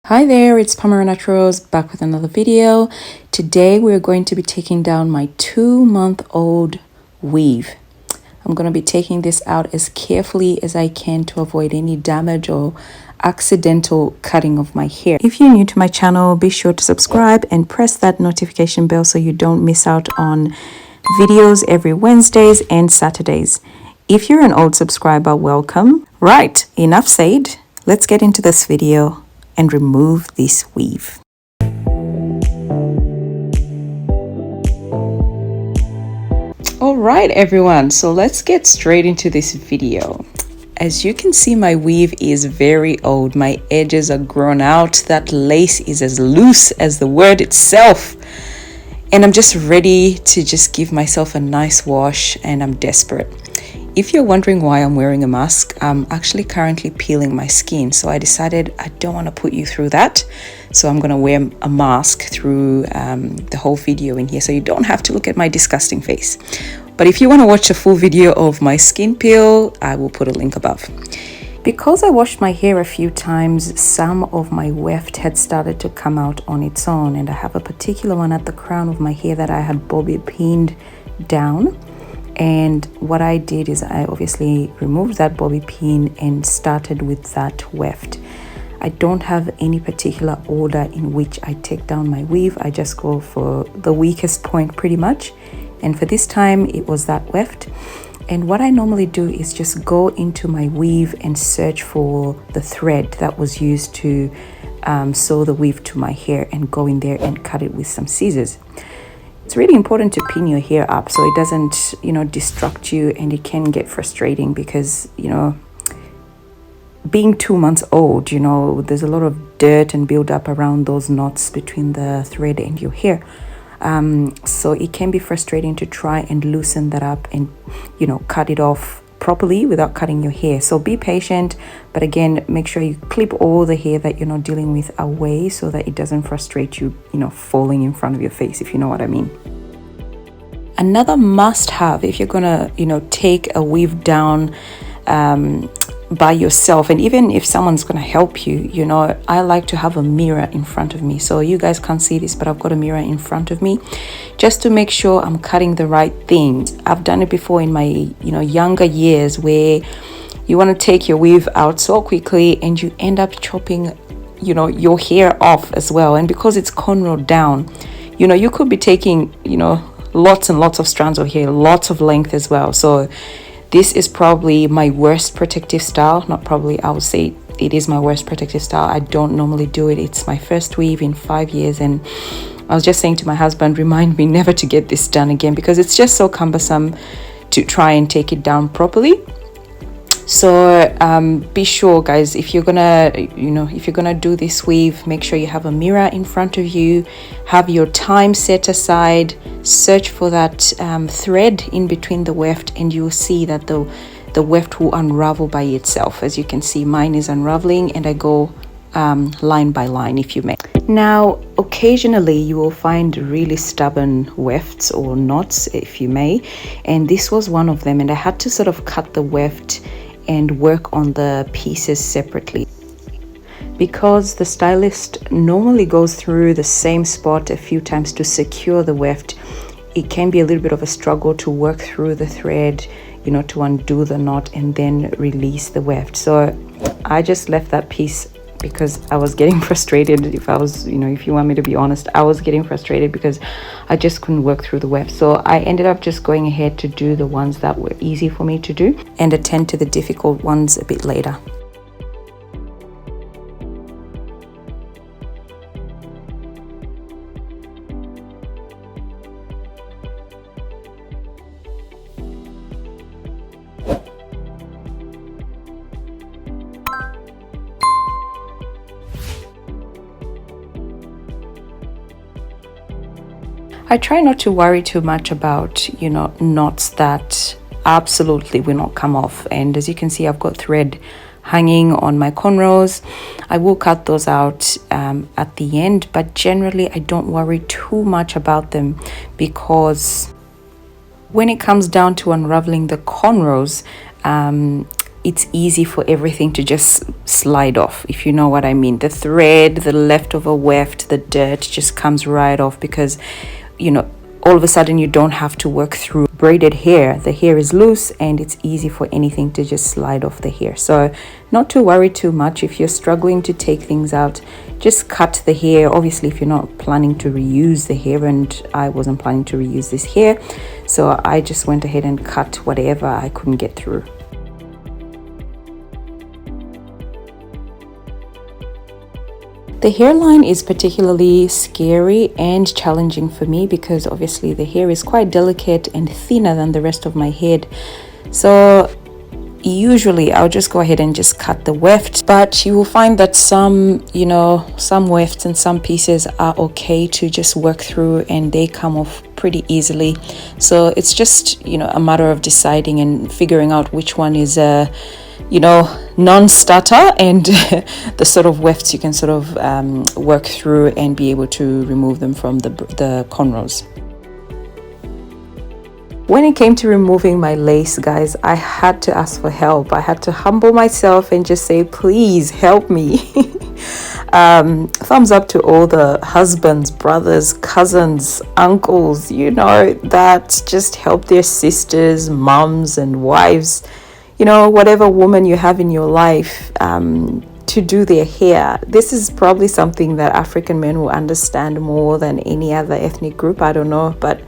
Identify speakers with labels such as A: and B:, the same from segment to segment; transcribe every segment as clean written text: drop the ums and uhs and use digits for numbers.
A: Hi there, it's Pamela Naturals back with another video. Today we're going to be taking down my 2-month-old weave. I'm going to be taking this out as carefully as I can to avoid any damage or accidental cutting of my hair. If you're new to my channel, be sure to subscribe and press that notification bell so you don't miss out on videos every Wednesdays and Saturdays. If you're an old subscriber, welcome. Right, enough said. Let's get into this video and remove this weave. All right, everyone, so let's get straight into this video. As you can see, my weave is very old. My edges are grown out. That lace is as loose as the word itself. And I'm just ready to just give myself a nice wash, and I'm desperate. If you're wondering why I'm wearing a mask, I'm actually currently peeling my skin. So I decided I don't want to put you through that. So I'm going to wear a mask through the whole video in here, so you don't have to look at my disgusting face. But if you want to watch a full video of my skin peel, I will put a link above. Because I washed my hair a few times, some of my weft had started to come out on its own. And I have a particular one at the crown of my hair that I had bobby pinned down. And what I did is I obviously removed that bobby pin and started with that weft. I don't have any particular order in which I take down my weave. I just go for the weakest point pretty much. And for this time, it was that weft. And what I normally do is just go into my weave and search for the thread that was used to sew the weave to my hair, and go in there and cut it with some scissors. It's really important to pin your hair up so it doesn't, distract you, and it can get frustrating because, being 2 months old, there's a lot of dirt and build up around those knots between the thread and your hair. So it can be frustrating to try and loosen that up and, cut it off properly without cutting your hair. So be patient, but again, make sure you clip all the hair that you're not dealing with away so that it doesn't frustrate you, falling in front of your face, if you know what I mean. Another must have if you're gonna, take a weave down by yourself, and even if someone's gonna help you, I like to have a mirror in front of me. So you guys can't see this, but I've got a mirror in front of me just to make sure I'm cutting the right thing. I've done it before in my younger years where you want to take your weave out so quickly and you end up chopping your hair off as well. And because it's cornrowed down, you could be taking lots and lots of strands of hair, lots of length as well. So this is probably my worst protective style. Not probably, I would say it is my worst protective style. I don't normally do it. It's my first weave in 5 years, and I was just saying to my husband, remind me never to get this done again because it's just so cumbersome to try and take it down properly. So be sure, guys, if you're gonna do this weave, make sure you have a mirror in front of you, have your time set aside, search for that thread in between the weft, and you'll see that the weft will unravel by itself. As you can see, mine is unraveling, and I go line by line, if you may. Now, occasionally you will find really stubborn wefts or knots, if you may, and this was one of them, and I had to sort of cut the weft and work on the pieces separately. Because the stylist normally goes through the same spot a few times to secure the weft, it can be a little bit of a struggle to work through the thread, to undo the knot and then release the weft. So I just left that piece because I was getting frustrated. If you want me to be honest, I was getting frustrated because I just couldn't work through the weft. So I ended up just going ahead to do the ones that were easy for me to do and attend to the difficult ones a bit later. I try not to worry too much about, knots that absolutely will not come off. And as you can see, I've got thread hanging on my cornrows. I will cut those out at the end, but generally I don't worry too much about them because when it comes down to unraveling the cornrows, it's easy for everything to just slide off, if you know what I mean. The thread, the leftover weft, the dirt just comes right off because, you know, all of a sudden you don't have to work through braided hair. The hair is loose and it's easy for anything to just slide off the hair. So not to worry too much. If you're struggling to take things out, just cut the hair. Obviously, if you're not planning to reuse the hair, and I wasn't planning to reuse this hair, so I just went ahead and cut whatever I couldn't get through. The hairline is particularly scary and challenging for me because obviously the hair is quite delicate and thinner than the rest of my head. So usually I'll just go ahead and just cut the weft, but you will find that some wefts and some pieces are okay to just work through and they come off pretty easily. So it's just, a matter of deciding and figuring out which one is non-starter and the sort of wefts you can sort of work through and be able to remove them from the cornrows. When it came to removing my lace, guys, I had to ask for help. I had to humble myself and just say, please help me. Thumbs up to all the husbands, brothers, cousins, uncles, that just help their sisters, mums and wives, whatever woman you have in your life, to do their hair. This is probably something that African men will understand more than any other ethnic group. I don't know, but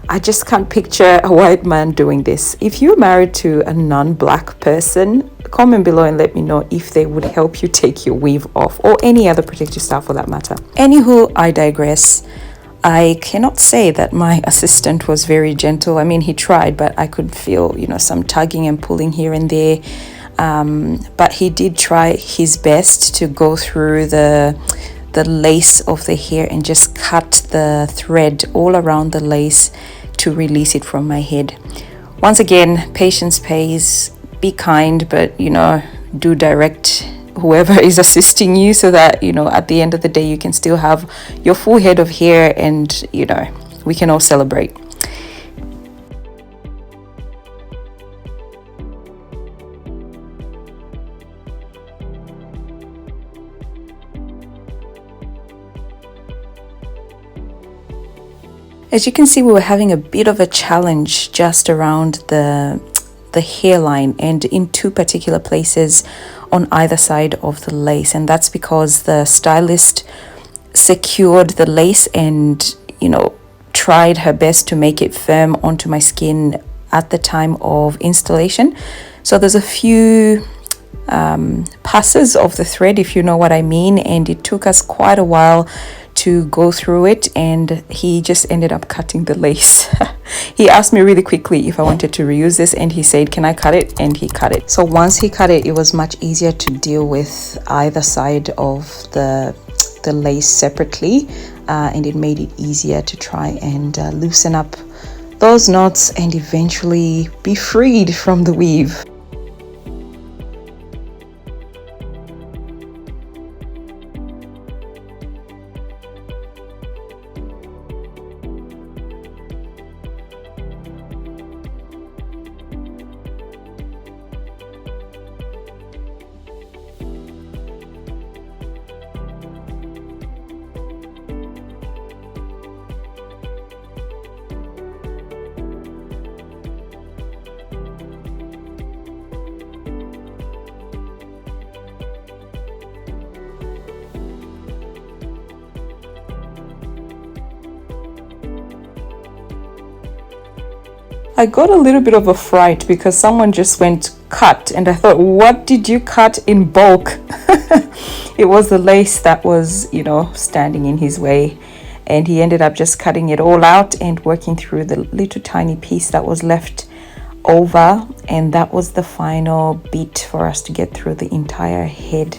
A: I just can't picture a white man doing this. If you're married to a non-black person, comment below and let me know if they would help you take your weave off or any other protective style for that matter. Anywho, I digress. I cannot say that my assistant was very gentle. I mean, he tried, but I could feel, some tugging and pulling here and there. But he did try his best to go through the lace of the hair and just cut the thread all around the lace to release it from my head. Once again, patience pays. Be kind, but do direct whoever is assisting you so that at the end of the day you can still have your full head of hair and we can all celebrate. As you can see, we were having a bit of a challenge just around the hairline and in two particular places on either side of the lace, and that's because the stylist secured the lace and tried her best to make it firm onto my skin at the time of installation. So there's a few passes of the thread, if you know what I mean, and it took us quite a while to go through it, and he just ended up cutting the lace. He asked me really quickly if I wanted to reuse this, and he said, can I cut it? And he cut it. So once he cut it, it was much easier to deal with either side of the lace separately, and it made it easier to try and loosen up those knots and eventually be freed from the weave. I got a little bit of a fright because someone just went cut, and I thought, what did you cut in bulk? It was the lace that was, standing in his way, and he ended up just cutting it all out and working through the little tiny piece that was left over, and that was the final bit for us to get through the entire head.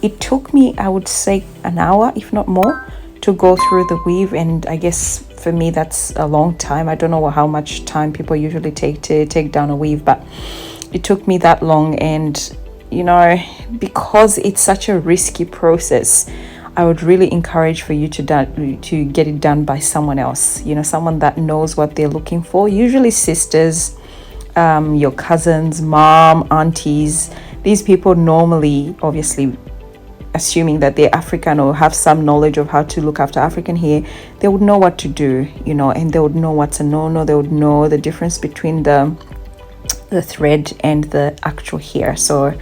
A: It took me, I would say, an hour, if not more, to go through the weave, and I guess for me that's a long time. I don't know how much time people usually take to take down a weave, but it took me that long. And because it's such a risky process, I would really encourage for you to get it done by someone else, someone that knows what they're looking for. Usually sisters, your cousins, mom, aunties. These people normally, obviously, assuming that they're African or have some knowledge of how to look after African hair, they would know what to do, and they would know what's a no-no. They would know the difference between the thread and the actual hair. So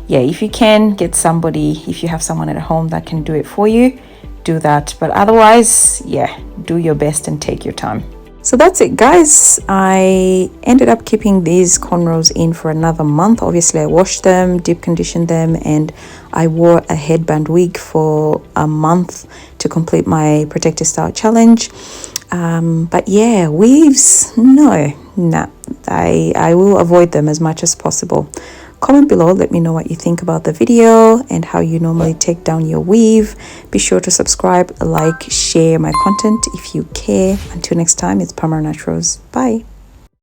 A: yeah, if you can get somebody, if you have someone at home that can do it for you, do that. But otherwise, yeah, do your best and take your time. So that's it, guys. I ended up keeping these cornrows in for another month. Obviously, I washed them, deep conditioned them, and I wore a headband wig for a month to complete my Protective Style challenge. But yeah, weaves, no, I will avoid them as much as possible. Comment below, let me know what you think about the video and how you normally take down your weave. Be sure to subscribe, like, share my content if you care. Until next time, it's Pamara Naturals. Bye.